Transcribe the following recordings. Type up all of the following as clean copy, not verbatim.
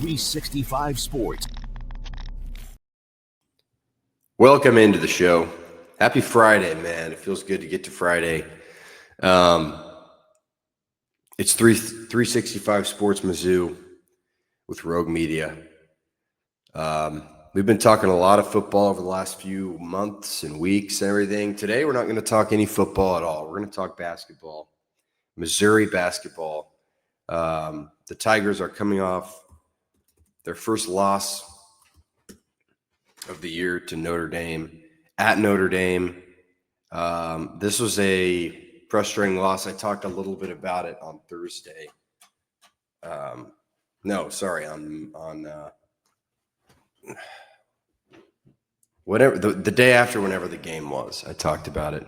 365 Sports. Welcome into the show. Happy Friday, man. It feels good to get to Friday. It's 365 Sports Mizzou with Rogue Media. We've been talking a lot of football over the last few months and weeks and everything. Today, we're not going to talk any football at all. We're going to talk basketball, Missouri basketball. The Tigers are coming off their first loss of the year to Notre Dame, at Notre Dame. This was a frustrating loss. I talked a little bit about it on Thursday. On whatever the day after, whenever the game was, I talked about it.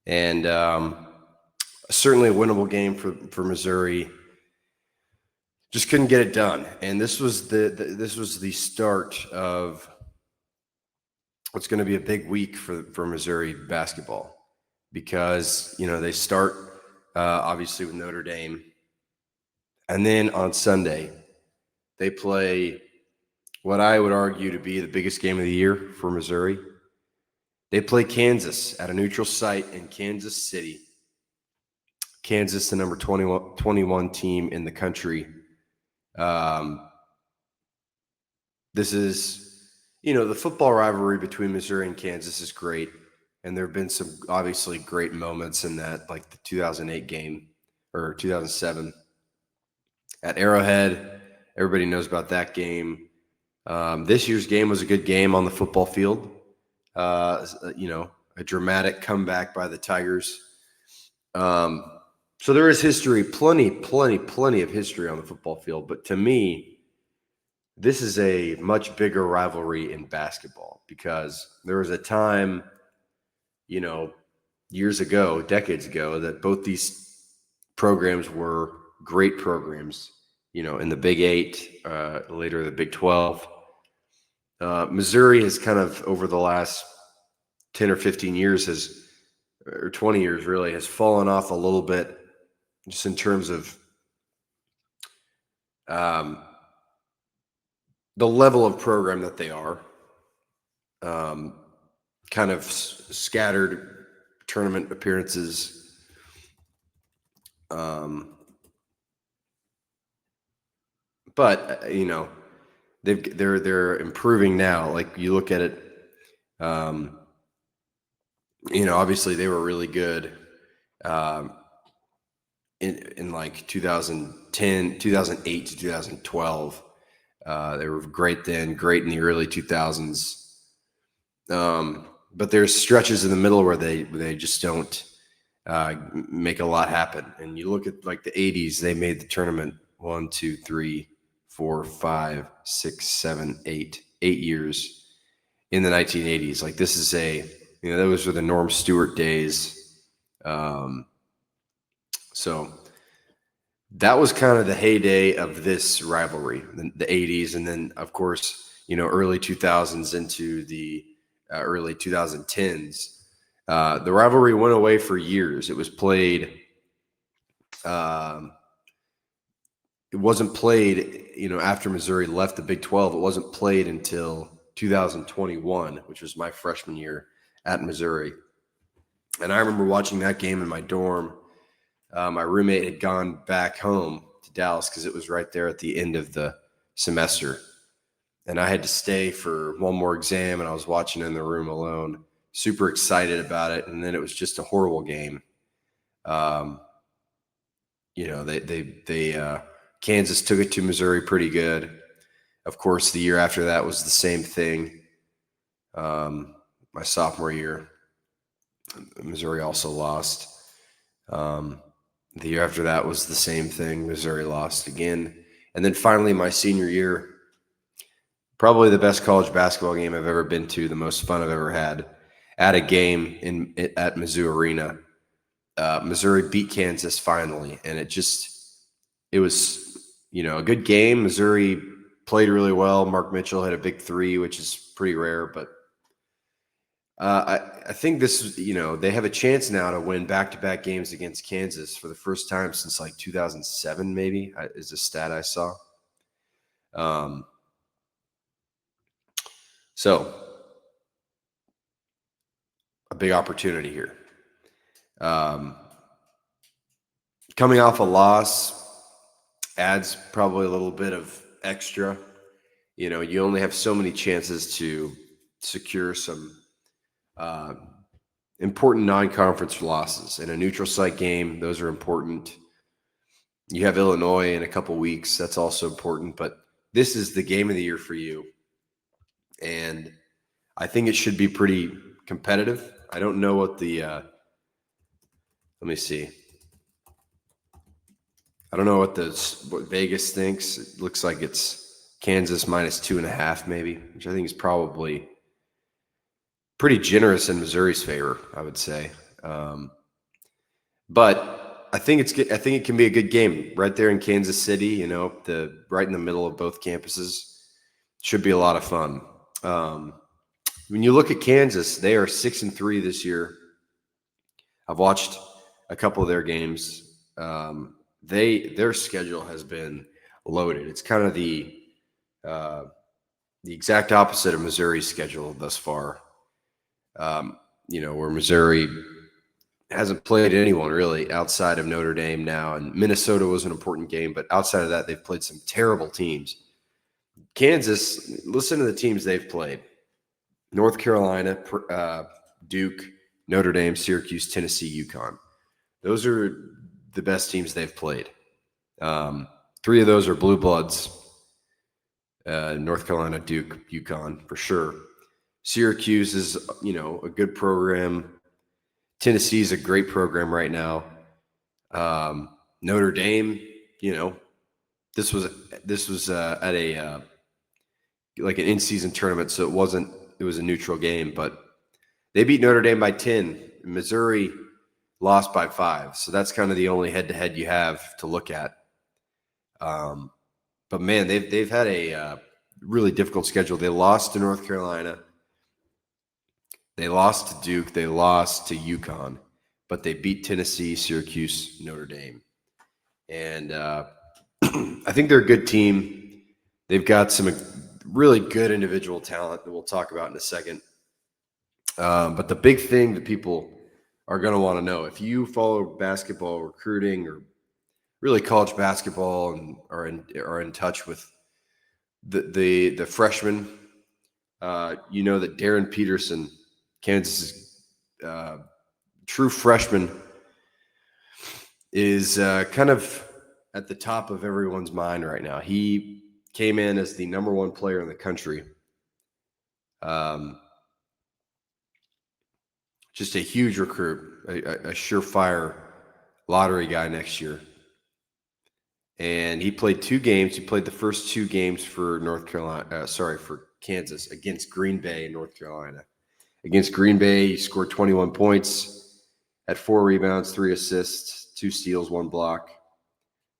And certainly a winnable game for Missouri. Just couldn't get it done. And this was the start of what's going to be a big week for Missouri basketball, because they start obviously with Notre Dame, and then on Sunday they play what I would argue to be the biggest game of the year for Missouri. They play Kansas at a neutral site in Kansas City. Kansas, the number 21 team in the country. This is, the football rivalry between Missouri and Kansas is great. And there have been some obviously great moments in that, like the 2008 game or 2007 at Arrowhead. Everybody knows about that game. This year's game was a good game on the football field. A dramatic comeback by the Tigers. So there is history, plenty of history on the football field. But to me, this is a much bigger rivalry in basketball, because there was a time, years ago, decades ago, that both these programs were great programs, in the Big 8, later the Big 12. Missouri has kind of, over the last 10 or 15 years, or 20 years really, has fallen off a little bit, just in terms of the level of program that they are. Kind of scattered tournament appearances. But they're improving now. Like, you look at it, obviously they were really good in like 2010, 2008 to 2012. They were great then, great in the early 2000s. But there's stretches in the middle where they just don't make a lot happen. And you look at like the 80s, they made the tournament 1, 2, 3, 4, 5, 6, 7, 8 years in the 1980s. Like, this is those were the Norm Stewart days. So that was kind of the heyday of this rivalry, the 80s. And then, of course, early 2000s into the early 2010s. The rivalry went away for years. It was played. It wasn't played, after Missouri left the Big 12. It wasn't played until 2021, which was my freshman year at Missouri. And I remember watching that game in my dorm. My roommate had gone back home to Dallas because it was right there at the end of the semester. And I had to stay for one more exam, and I was watching in the room alone, super excited about it. And then it was just a horrible game. Kansas took it to Missouri pretty good. Of course, the year after that was the same thing. My sophomore year, Missouri also lost. The year after that was the same thing. Missouri lost again. And then finally, my senior year, probably the best college basketball game I've ever been to, the most fun I've ever had, at a game at Mizzou Arena. Missouri beat Kansas finally, and it was, a good game. Missouri played really well. Mark Mitchell had a big three, which is pretty rare, but I think this, they have a chance now to win back-to-back games against Kansas for the first time since like 2007, maybe, is a stat I saw. So a big opportunity here. Coming off a loss adds probably a little bit of extra. You only have so many chances to secure some important non-conference losses. In a neutral site game, those are important. You have Illinois in a couple weeks. That's also important. But this is the game of the year for you. And I think it should be pretty competitive. I don't know what the let me see. I don't know what Vegas thinks. It looks like it's Kansas -2.5 maybe, which I think is probably pretty generous in Missouri's favor, I would say. But I think it can be a good game right there in Kansas City. Right in the middle of both campuses. Should be a lot of fun. When you look at Kansas, they are 6-3 this year. I've watched a couple of their games. Their schedule has been loaded. It's kind of the exact opposite of Missouri's schedule thus far. Where Missouri hasn't played anyone really outside of Notre Dame now, and Minnesota was an important game, but outside of that, they've played some terrible teams. Kansas, listen to the teams they've played: North Carolina, Duke, Notre Dame, Syracuse, Tennessee, UConn. Those are the best teams they've played. 3 of those are blue bloods. North Carolina, Duke, UConn for sure. Syracuse is, a good program. Tennessee is a great program right now. Notre Dame, this was at a like an in-season tournament, so it was a neutral game, but they beat Notre Dame by 10. Missouri lost by 5, so that's kind of the only head-to-head you have to look at. But man, they've had a really difficult schedule. They lost to North Carolina. They lost to Duke. They lost to UConn, but they beat Tennessee, Syracuse, Notre Dame. And I think they're a good team. They've got some really good individual talent that we'll talk about in a second. But the big thing that people are going to want to know, if you follow basketball recruiting or really college basketball and are in touch with the freshmen, you know that Darren Peterson, Kansas's true freshman, is kind of at the top of everyone's mind right now. He came in as the number 1 player in the country. Just a huge recruit, a surefire lottery guy next year. And he played 2 games. He played the first 2 games for for Kansas against Green Bay in North Carolina. Against Green Bay, he scored 21 points, had 4 rebounds, 3 assists, 2 steals, 1 block,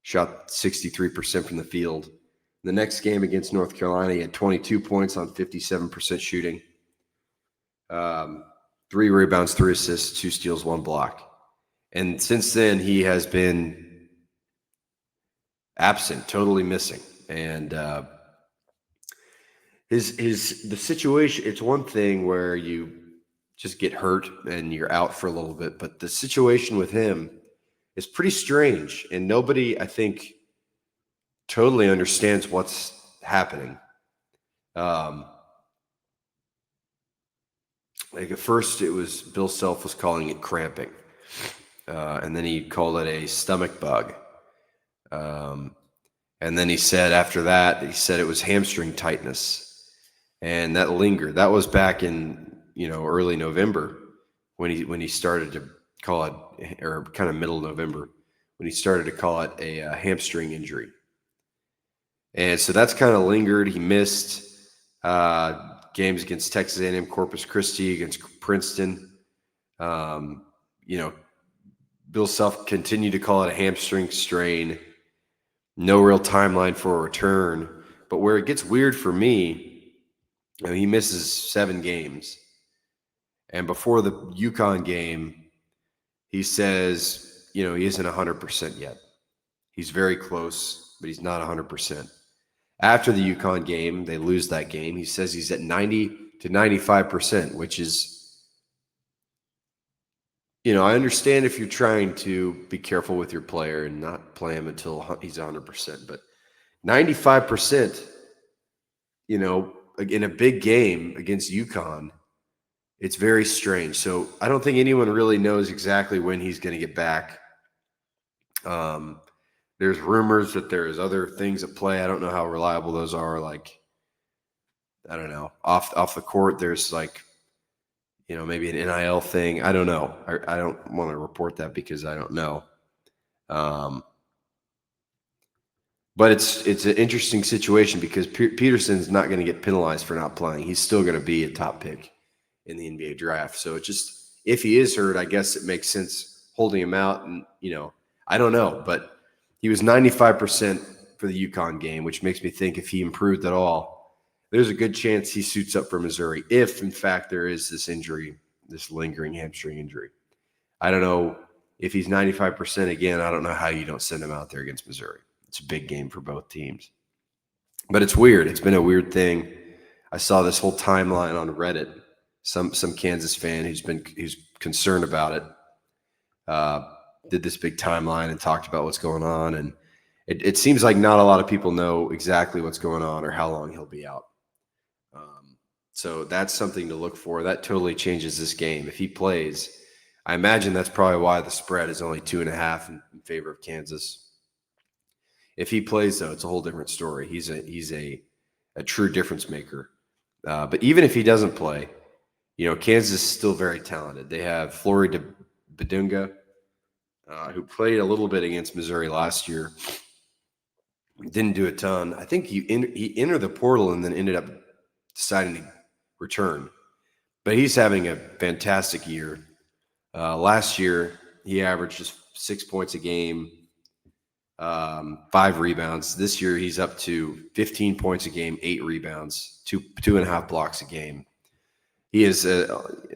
shot 63% from the field. The next game against North Carolina, he had 22 points on 57% shooting, 3 rebounds, 3 assists, 2 steals, 1 block. And since then, he has been absent, totally missing. And the situation, it's one thing where you just get hurt and you're out for a little bit, but the situation with him is pretty strange, and nobody, I think, totally understands what's happening. Like at first it was Bill Self was calling it cramping, and then he called it a stomach bug. And then he said after that, it was hamstring tightness. And that lingered. That was back in, early November when he started to call it, or kind of middle November, when he started to call it a hamstring injury. And so that's kind of lingered. He missed games against Texas A&M, Corpus Christi, against Princeton. Bill Self continued to call it a hamstring strain. No real timeline for a return. But where it gets weird for me, he misses 7 games. And before the UConn game, he says, he isn't 100% yet. He's very close, but he's not 100%. After the UConn game, they lose that game. He says he's at 90 to 95%, which is, I understand if you're trying to be careful with your player and not play him until he's 100%, but 95%, in a big game against UConn, it's very strange. So I don't think anyone really knows exactly when he's going to get back. There's rumors that there's other things at play. I don't know how reliable those are. Like, I don't know. Off the court, there's like, maybe an NIL thing. I don't know. I don't want to report that because I don't know. But it's an interesting situation because Peterson's not going to get penalized for not playing. He's still going to be a top pick in the NBA draft. So it just, if he is hurt, I guess it makes sense holding him out. And, I don't know. But he was 95% for the UConn game, which makes me think if he improved at all, there's a good chance he suits up for Missouri if, in fact, there is this injury, this lingering hamstring injury. I don't know if he's 95% again. I don't know how you don't send him out there against Missouri. It's a big game for both teams. But it's weird. It's been a weird thing. I saw this whole timeline on Reddit. Some Kansas fan who's concerned about it did this big timeline and talked about what's going on. And it seems like not a lot of people know exactly what's going on or how long he'll be out. So that's something to look for. That totally changes this game. If he plays, I imagine that's probably why the spread is only 2.5 in favor of Kansas. If he plays, though, it's a whole different story. He's a true difference maker. But even if he doesn't play, Kansas is still very talented. They have Flory Badunga, who played a little bit against Missouri last year. Didn't do a ton. I think he entered the portal and then ended up deciding to return. But he's having a fantastic year. Last year, he averaged just 6 points a game, 5 rebounds. This year, he's up to 15 points a game, 8 rebounds, 2.5 blocks a game. He is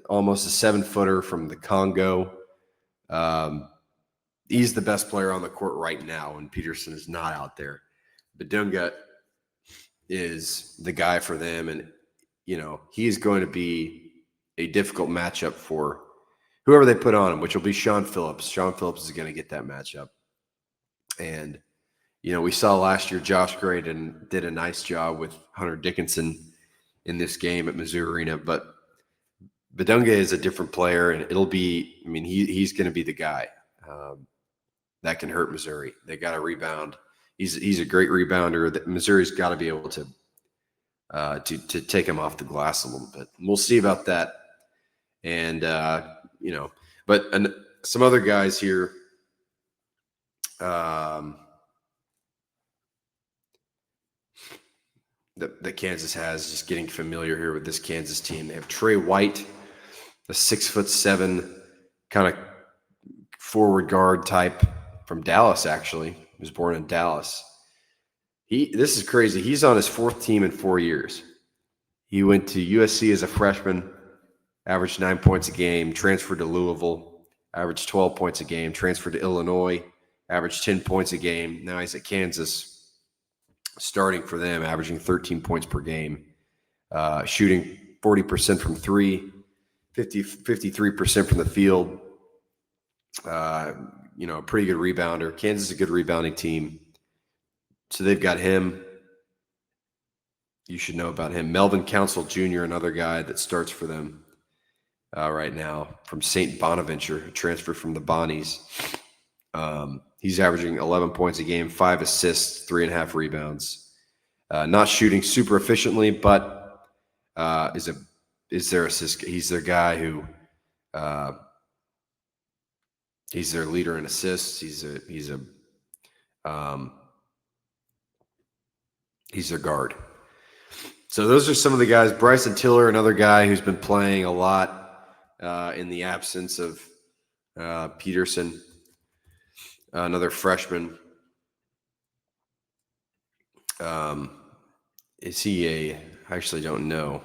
almost a 7-footer from the Congo. He's the best player on the court right now, and Peterson is not out there. Badunga is the guy for them, and he is going to be a difficult matchup for whoever they put on him, which will be Sean Phillips. Sean Phillips is going to get that matchup. And, we saw last year Josh Gray did a nice job with Hunter Dickinson in this game at Mizzou Arena. But Badunga is a different player, and he's going to be the guy that can hurt Missouri. They got to rebound. He's a great rebounder. Missouri's got to be able to take him off the glass a little bit. We'll see about that. And, but some other guys here, that Kansas has, just getting familiar here with this Kansas team. They have Trey White, a 6'7" kind of forward guard type from Dallas, actually. He was born in Dallas. This is crazy. He's on his 4th team in 4 years. He went to USC as a freshman, averaged 9 points a game, transferred to Louisville, averaged 12 points a game, transferred to Illinois, averaged 10 points a game. Now he's at Kansas, starting for them, averaging 13 points per game, shooting 40% from 3, 53% from the field. A pretty good rebounder. Kansas is a good rebounding team. So they've got him. You should know about him. Melvin Council Jr., another guy that starts for them right now from St. Bonaventure, transferred from the Bonnies. He's averaging 11 points a game, 5 assists, 3.5 rebounds. Not shooting super efficiently, but is their assist. He's their guy who he's their leader in assists. He's their guard. So those are some of the guys. Bryson Tiller, another guy who's been playing a lot in the absence of Peterson, another freshman. Is he I actually don't know.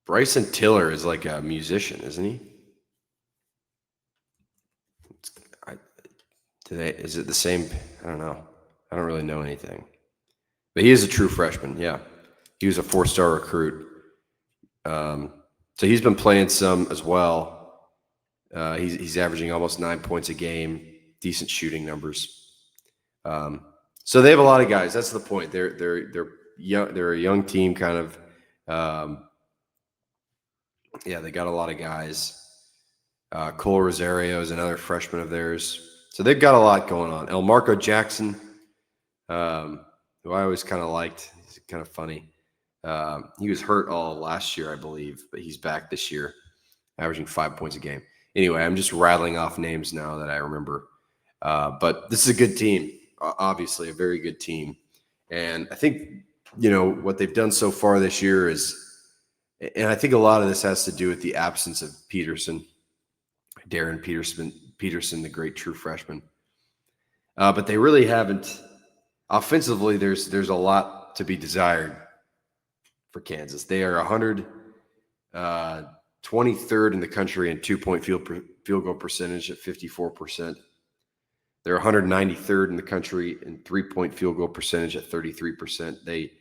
Bryson Tiller is like a musician, isn't he? Is it the same? I don't know. I don't really know anything. But he is a true freshman, yeah. He was a 4-star recruit. So he's been playing some as well. He's averaging almost 9 points a game, decent shooting numbers. So they have a lot of guys. That's the point. They're young. They're a young team, kind of. Yeah, they got a lot of guys. Cole Rosario is another freshman of theirs. So they've got a lot going on. El Marco Jackson, who I always kind of liked. He's kind of funny. He was hurt all last year, I believe, but he's back this year, averaging 5 points a game. Anyway, I'm just rattling off names now that I remember. But this is a good team, obviously a very good team. And I think, what they've done so far this year is, and I think a lot of this has to do with the absence of Darren Peterson, the great true freshman. But they really haven't. Offensively, there's a lot to be desired for Kansas. They are 123rd in the country in 2-point field goal percentage at 54%. They're 193rd in the country in 3-point field goal percentage at 33%. They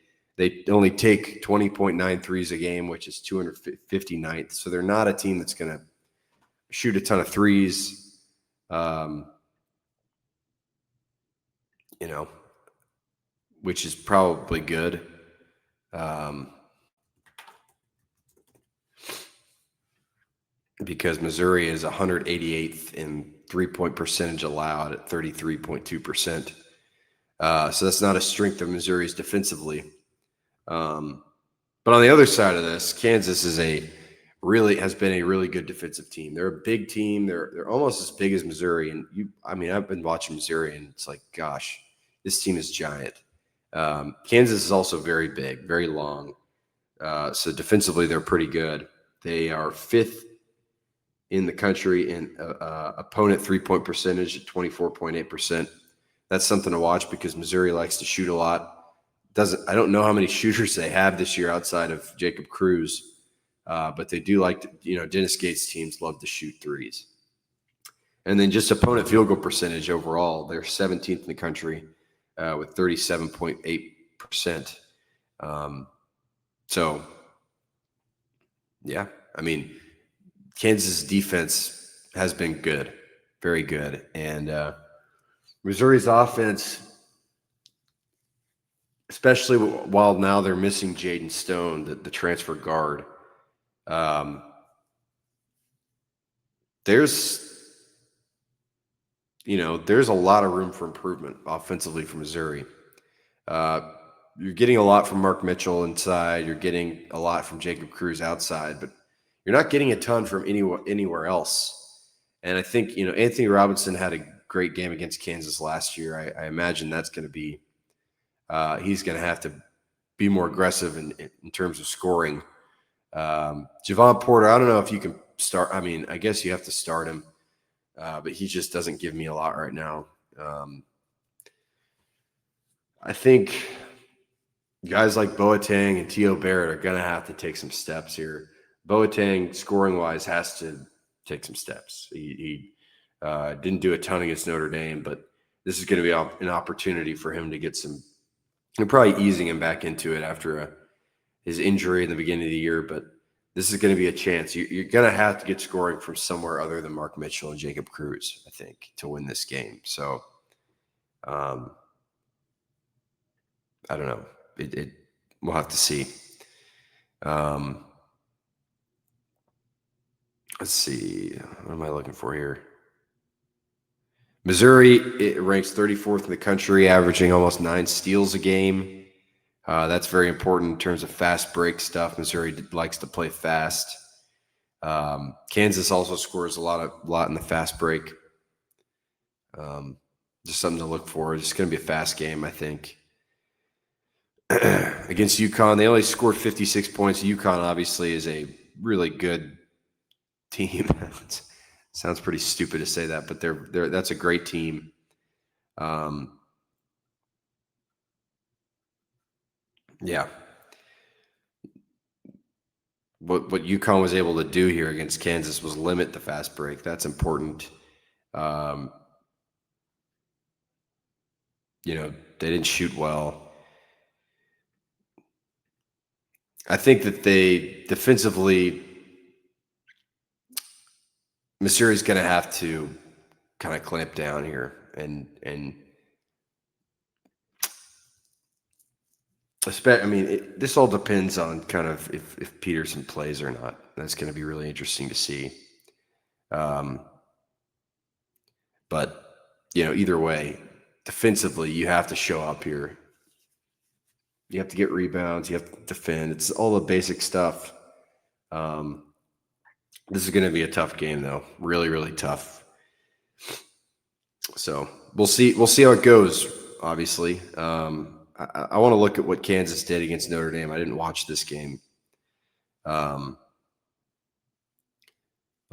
only take 20.9 threes a game, which is 259th. So they're not a team that's going to shoot a ton of threes. Which is probably good. Because Missouri is 188th in 3-point percentage allowed at 33.2%. So that's not a strength of Missouri's defensively. But on the other side of this, Kansas has been a really good defensive team. They're a big team. They're almost as big as Missouri. And I've been watching Missouri, and it's like, gosh, this team is giant. Kansas is also very big, very long. So defensively, they're pretty good. They are 5th in the country in opponent 3-point percentage at 24.8%. That's something to watch because Missouri likes to shoot a lot. I don't know how many shooters they have this year outside of Jacob Cruz, but they do like to, Dennis Gates' teams love to shoot threes. And then just opponent field goal percentage overall, they're 17th in the country with 37.8%. So, yeah, Kansas defense has been good, very good. And Missouri's offense, especially while now they're missing Jaden Stone, the transfer guard, there's a lot of room for improvement offensively for Missouri. You're getting a lot from Mark Mitchell inside. You're getting a lot from Jacob Cruz outside, but you're not getting a ton from anywhere else. And I think, Anthony Robinson had a great game against Kansas last year. I imagine that's going to be he's going to have to be more aggressive in terms of scoring. Javon Porter, I don't know if you can start. I guess you have to start him, but he just doesn't give me a lot right now. I think guys like Boateng and T.O. Barrett are going to have to take some steps here. Boateng, scoring-wise, has to take some steps. He didn't do a ton against Notre Dame, but this is going to be an opportunity for him to get some – and probably easing him back into it after his injury in the beginning of the year. But this is going to be a chance. You're going to have to get scoring from somewhere other than Mark Mitchell and Jacob Cruz, I think, to win this game. So I don't know. We'll have to see. Let's see. What am I looking for here? Missouri, it ranks 34th in the country, averaging almost 9 steals a game. That's very important in terms of fast break stuff. Missouri likes to play fast. Kansas also scores a lot in the fast break. Just something to look for. It's going to be a fast game, I think. Against UConn, they only scored 56 points. UConn obviously is a really good team. Sounds pretty stupid to say that, but that's a great team. Yeah. What UConn was able to do here against Kansas was limit the fast break. That's important. they didn't shoot well. I think that they defensively, Missouri's going to have to kind of clamp down here and this all depends on kind of if Peterson plays or not. That's going to be really interesting to see. But either way, defensively, you have to show up here. You have to get rebounds. You have to defend. It's all the basic stuff. This is going to be a tough game, though. Really, really tough. So we'll see. We'll see how it goes. Obviously, I want to look at what Kansas did against Notre Dame. I didn't watch this game. Let's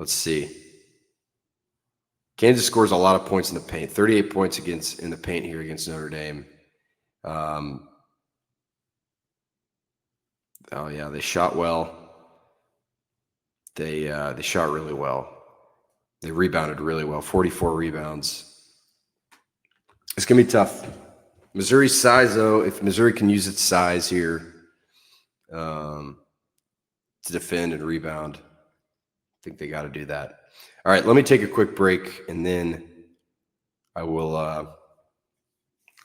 see. Kansas scores a lot of points in the paint. 38 points in the paint here against Notre Dame. Oh yeah, they shot well. They shot really well. They rebounded really well. 44 rebounds. It's gonna be tough. Missouri's size, though, if Missouri can use its size here to defend and rebound, I think they got to do that. All right, let me take a quick break, and then I will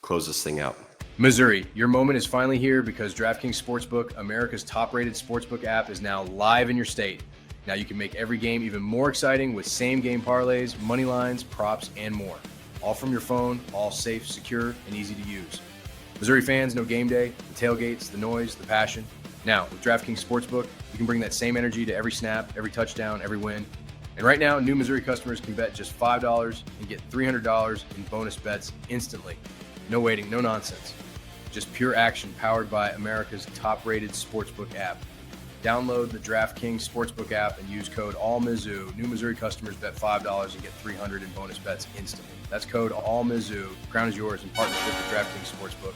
close this thing out. Missouri, your moment is finally here because DraftKings Sportsbook, America's top-rated sportsbook app, is now live in your state. Now you can make every game even more exciting with same-game parlays, money lines, props, and more. All from your phone, all safe, secure, and easy to use. Missouri fans know game day, the tailgates, the noise, the passion. Now, with DraftKings Sportsbook, you can bring that same energy to every snap, every touchdown, every win. And right now, new Missouri customers can bet just $5 and get $300 in bonus bets instantly. No waiting, no nonsense. Just pure action powered by America's top-rated sportsbook app. Download the DraftKings Sportsbook app and use code ALLMIZZOU. New Missouri customers bet $5 and get $300 in bonus bets instantly. That's code ALLMIZZOU. Crown is yours in partnership with DraftKings Sportsbook.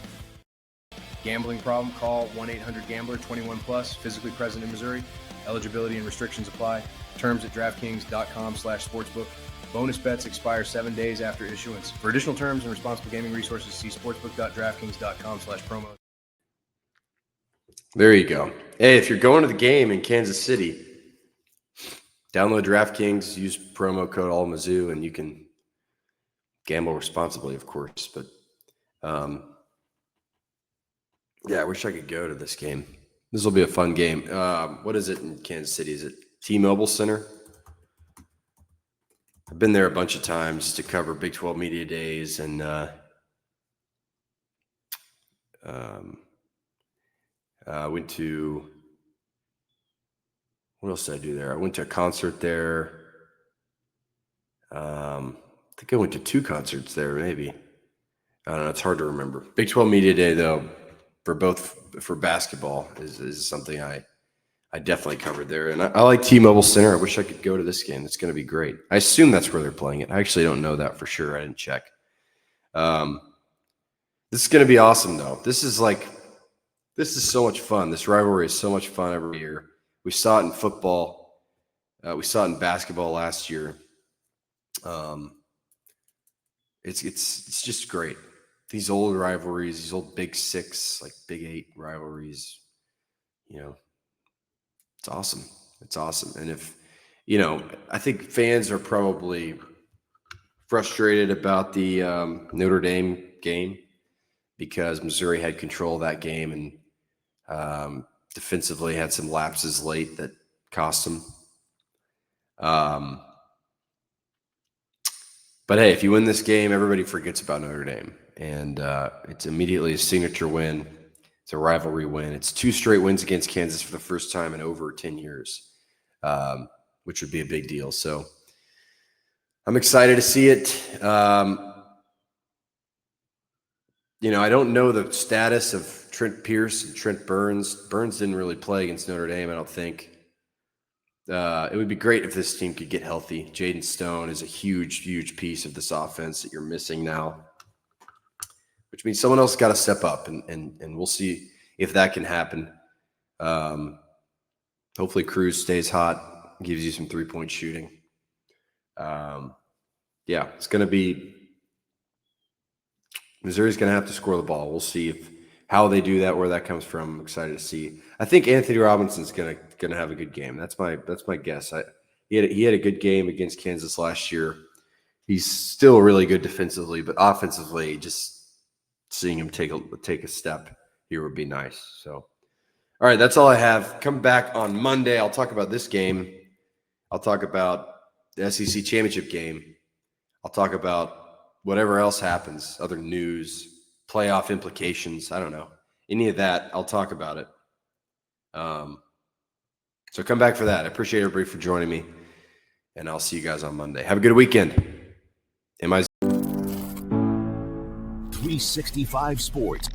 Gambling problem? Call 1-800-GAMBLER. 21 plus. Physically present in Missouri. Eligibility and restrictions apply. Terms at DraftKings.com/sportsbook. Bonus bets expire 7 days after issuance. For additional terms and responsible gaming resources, see sportsbook.draftkings.com/promos. There you go. Hey, if you're going to the game in Kansas City, download DraftKings, use promo code ALLMIZZOU, and you can gamble responsibly, of course. But yeah, I wish I could go to this game. This will be a fun game. What is it in Kansas City? Is it T-Mobile Center? I've been there a bunch of times to cover Big 12 Media Days, and went to, what else did I do there? I went to a concert there. I think I went to 2 concerts there, maybe. I don't know. It's hard to remember. Big 12 Media Day, though, for basketball is something I definitely covered there. And I like T-Mobile Center. I wish I could go to this game. It's going to be great. I assume that's where they're playing it. I actually don't know that for sure. I didn't check. This is going to be awesome, though. This is so much fun. This rivalry is so much fun every year. We saw it in football. We saw it in basketball last year. It's just great. These old rivalries, these old Big 6, like Big 8 rivalries, it's awesome. It's awesome. And if, I think fans are probably frustrated about the Notre Dame game because Missouri had control of that game and defensively had some lapses late that cost them. But hey, if you win this game, everybody forgets about Notre Dame. And it's immediately a signature win. It's a rivalry win. It's 2 straight wins against Kansas for the first time in over 10 years, which would be a big deal. So I'm excited to see it. I don't know the status of Trent Pierce and Trent Burns. Burns didn't really play against Notre Dame, I don't think. It would be great if this team could get healthy. Jaden Stone is a huge, huge piece of this offense that you're missing now, which means someone else got to step up, and we'll see if that can happen. Hopefully Cruz stays hot, gives you some 3-point shooting. Yeah, it's going to be Missouri's going to have to score the ball. We'll see how they do that, where that comes from. I'm excited to see. I think Anthony Robinson's going to have a good game. That's my guess. He had a good game against Kansas last year. He's still really good defensively, but offensively, just seeing him take a step here would be nice. So, all right, that's all I have. Come back on Monday. I'll talk about this game. I'll talk about the SEC championship game. I'll talk about whatever else happens, other news, playoff implications. I don't know. Any of that, I'll talk about it. So come back for that. I appreciate everybody for joining me, and I'll see you guys on Monday. Have a good weekend. 365 Sports.